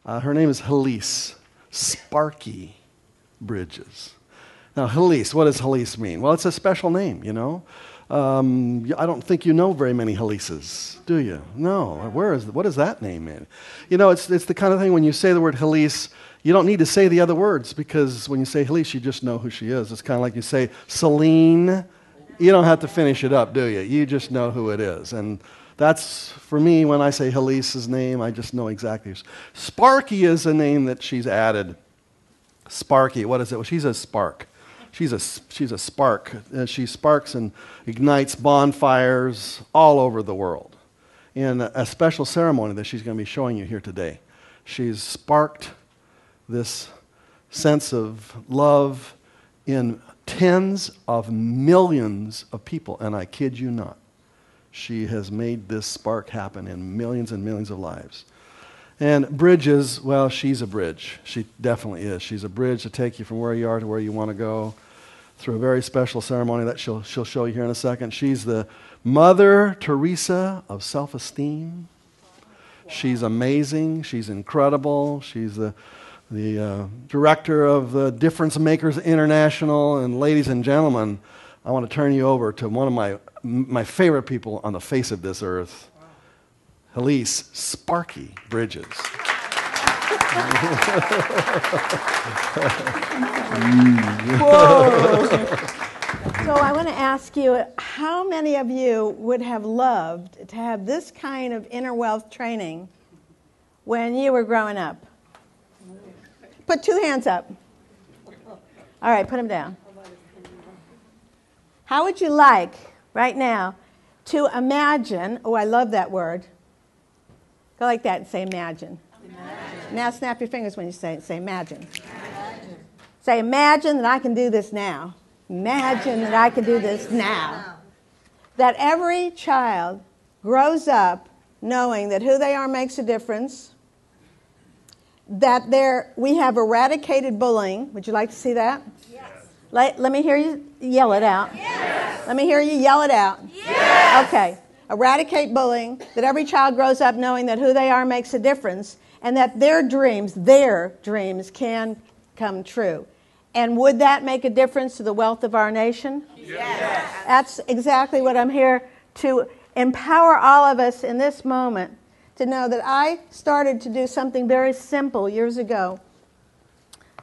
Her name is Helice, Sparky Bridges. Now, Helice, what does Helice mean? Well, it's a special name, you know. I don't think you know very many Helices, do you? No. What does that name mean? You know, it's the kind of thing when you say the word Helice, you don't need to say the other words, because when you say Helice, you just know who she is. It's kind of like you say Celine. You don't have to finish it up, do you? You just know who it is. And that's, for me, when I say Helice's name, I just know exactly. Sparky is a name that she's added. Sparky, what is it? Well, she's a spark. She's a spark. She sparks and ignites bonfires all over the world in a special ceremony that she's going to be showing you here today. She's sparked this sense of love in tens of millions of people, and I kid you not. She has made this spark happen in millions and millions of lives. And Bridges, well, she's a bridge. She definitely is. She's a bridge to take you from where you are to where you want to go through a very special ceremony that she'll show you here in a second. She's the Mother Teresa of self-esteem. She's amazing. She's incredible. She's the director of the Difference Makers International. And ladies and gentlemen, I want to turn you over to one of my favorite people on the face of this earth, Helice Sparky Bridges. Whoa. So I want to ask you, how many of you would have loved to have this kind of inner wealth training when you were growing up? Put 2 hands up. All right, put them down. How would you like, right now, to imagine, oh, I love that word. Go like that and say imagine. Imagine. Now snap your fingers when you say it. Say imagine. Imagine. Say imagine that I can do this now. Imagine that I can do this now. That every child grows up knowing that who they are makes a difference. That we have eradicated bullying. Would you like to see that? Yes. Let me hear you yell it out. Yes. Let me hear you yell it out. Yes. Okay. Eradicate bullying, that every child grows up knowing that who they are makes a difference, and that their dreams can come true. And would that make a difference to the wealth of our nation? Yes. That's exactly what I'm here to empower all of us in this moment, to know that I started to do something very simple years ago.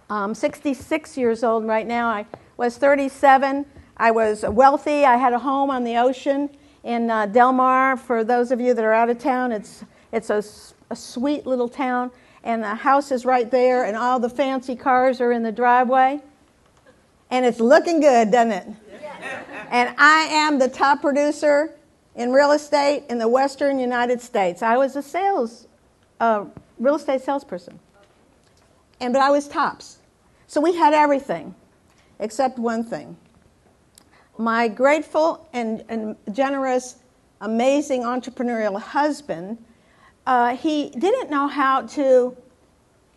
I'm 66 years old right now. I was 37. I was wealthy. I had a home on the ocean in Del Mar. For those of you that are out of town, it's a sweet little town, and the house is right there, and all the fancy cars are in the driveway. And it's looking good, doesn't it? Yeah. And I am the top producer in real estate in the western United States. I was a real estate salesperson. But I was tops. So we had everything, except one thing. My grateful and generous, amazing entrepreneurial husband, he didn't know how to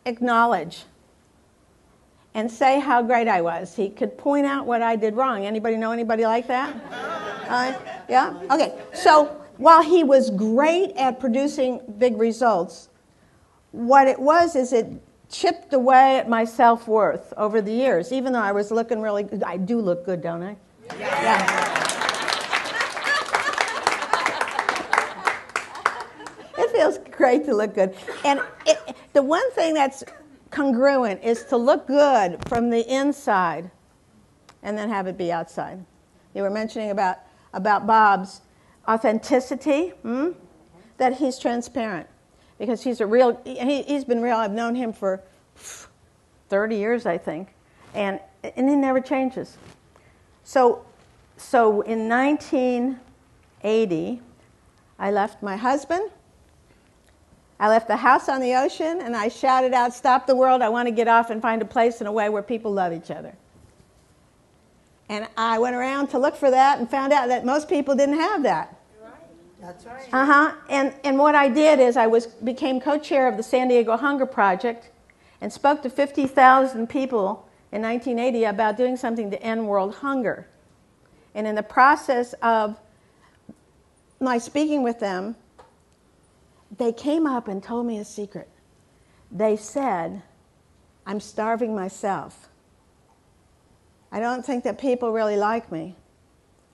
acknowledge and say how great I was. He could point out what I did wrong. Anybody know anybody like that? Yeah? Okay. So while he was great at producing big results, what it was is it chipped away at my self-worth over the years, even though I was looking really good. I do look good, don't I? Yeah. It feels great to look good. And the one thing that's congruent is to look good from the inside and then have it be outside. You were mentioning about Bob's authenticity, that he's transparent because he's he's been real. I've known him for 30 years, I think, and he never changes. So in 1980, I left my husband. I left the house on the ocean, and I shouted out, "Stop the world, I want to get off and find a place and a way where people love each other." And I went around to look for that and found out that most people didn't have that. That's right. And what I did is I became co-chair of the San Diego Hunger Project and spoke to 50,000 people in 1980 about doing something to end world hunger. And in the process of my speaking with them, they came up and told me a secret. they said, I'm starving myself. I don't think that people really like me.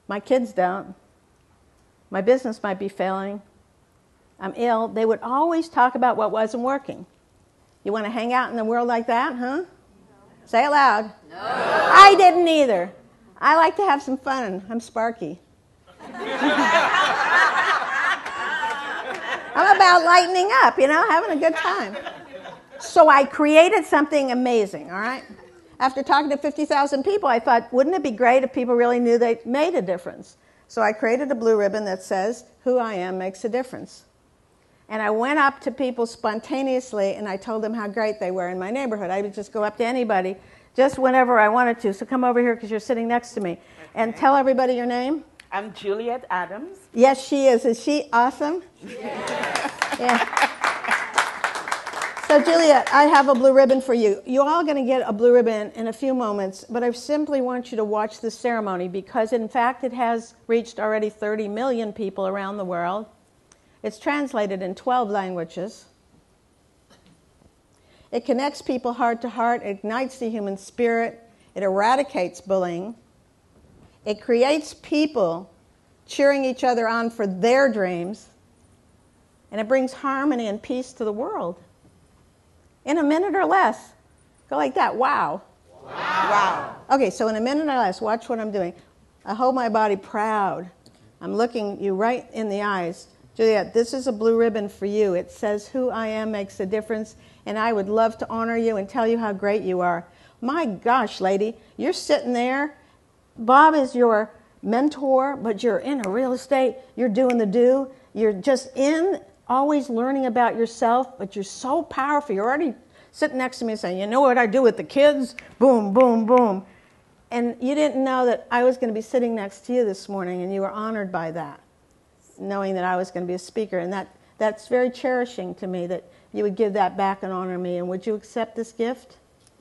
My kids don't. My business might be failing. I'm ill. They would always talk about what wasn't working. You want to hang out in the world like that, huh? No. Say it loud. No. I didn't either. I like to have some fun. I'm Sparky. I'm about lightening up, having a good time. So I created something amazing, all right? After talking to 50,000 people, I thought, wouldn't it be great if people really knew they made a difference? So I created a blue ribbon that says, who I am makes a difference. And I went up to people spontaneously, and I told them how great they were in my neighborhood. I would just go up to anybody, just whenever I wanted to. So come over here because you're sitting next to me. Okay. And tell everybody your name. I'm Juliet Adams. Yes, she is. Is she awesome? Yeah. So, Juliet, I have a blue ribbon for you. You're all going to get a blue ribbon in a few moments, but I simply want you to watch the ceremony because, in fact, it has reached already 30 million people around the world. It's translated in 12 languages. It connects people heart to heart. It ignites the human spirit. It eradicates bullying. It creates people cheering each other on for their dreams. And it brings harmony and peace to the world. In a minute or less. Go like that. Wow. Wow. Wow. Okay, so in a minute or less, watch what I'm doing. I hold my body proud. I'm looking you right in the eyes. Juliet, this is a blue ribbon for you. It says, who I am makes a difference, and I would love to honor you and tell you how great you are. My gosh, lady, you're sitting there. Bob is your mentor, but you're in a real estate. You're doing the do. You're just always learning about yourself, but you're so powerful. You're already sitting next to me saying, you know what I do with the kids? Boom, boom, boom. And you didn't know that I was going to be sitting next to you this morning, and you were honored by that, knowing that I was going to be a speaker. And that's very cherishing to me that you would give that back and honor me. And would you accept this gift?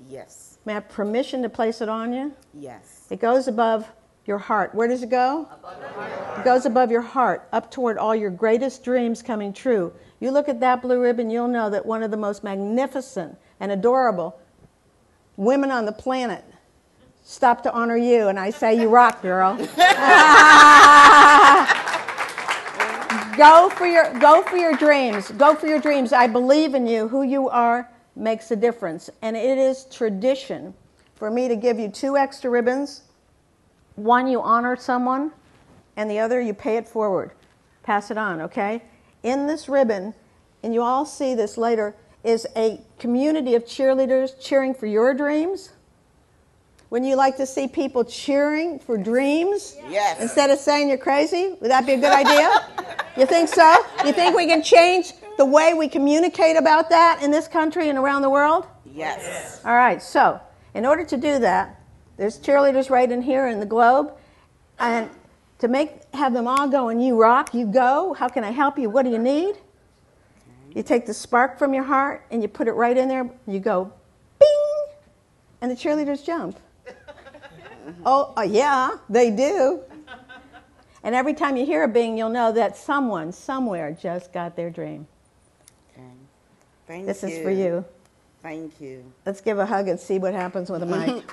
Yes. May I have permission to place it on you? Yes. It goes above your heart. Where does it go? Above the heart. It goes above your heart, up toward all your greatest dreams coming true. You look at that blue ribbon, you'll know that one of the most magnificent and adorable women on the planet stopped to honor you, and I say, you rock, girl. Go for your dreams. Go for your dreams. I believe in you. Who you are makes a difference. And it is tradition for me to give you 2 extra ribbons. One, you honor someone, and the other, you pay it forward. Pass it on, okay? In this ribbon, and you all see this later, is a community of cheerleaders cheering for your dreams. Wouldn't you like to see people cheering for dreams? Yes. Instead of saying you're crazy? Would that be a good idea? You think so? You think we can change the way we communicate about that in this country and around the world? Yes. All right, so in order to do that, there's cheerleaders right in here in the globe. And to have them all go and you rock, you go. How can I help you? What do you need? You take the spark from your heart and you put it right in there. You go, bing, and the cheerleaders jump. Oh, yeah, they do. And every time you hear a bing, you'll know that someone, somewhere, just got their dream. Okay. Thank you. This is for you. Thank you. Let's give a hug and see what happens with a mic.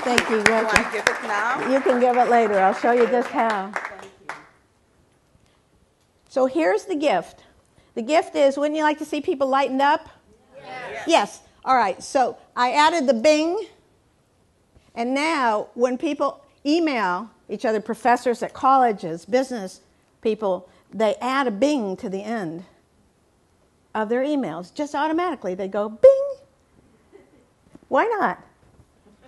Thank you. Do I give it now? You can give it later. I'll show you just how. Thank you. So here's the gift. The gift is, wouldn't you like to see people lightened up? Yes. Yes. All right. So I added the bing. And now when people email each other, professors at colleges, business people, they add a bing to the end of their emails. Just automatically. They go bing. Why not?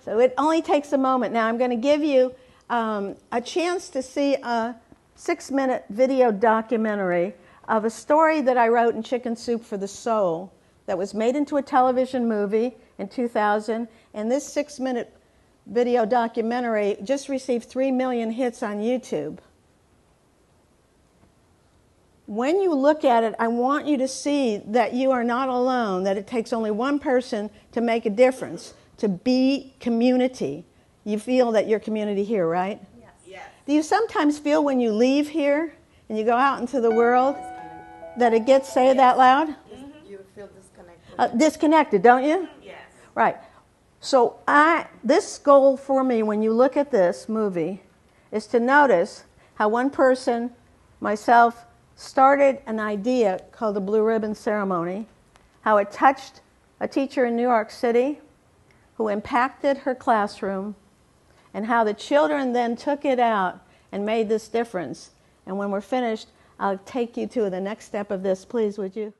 So it only takes a moment. Now I'm going to give you a chance to see a 6-minute video documentary of a story that I wrote in Chicken Soup for the Soul that was made into a television movie in 2000. And this 6-minute video documentary just received 3 million hits on YouTube. When you look at it, I want you to see that you are not alone, that it takes only one person to make a difference, to be community. You feel that you're community here, right? Yes. Do you sometimes feel when you leave here and you go out into the world that it gets, say it out loud. You feel disconnected. Disconnected, don't you? Yes. Right. So this goal for me, when you look at this movie, is to notice how one person, myself, started an idea called the Blue Ribbon Ceremony, how it touched a teacher in New York City who impacted her classroom, and how the children then took it out and made this difference. And when we're finished, I'll take you to the next step of this, please, would you?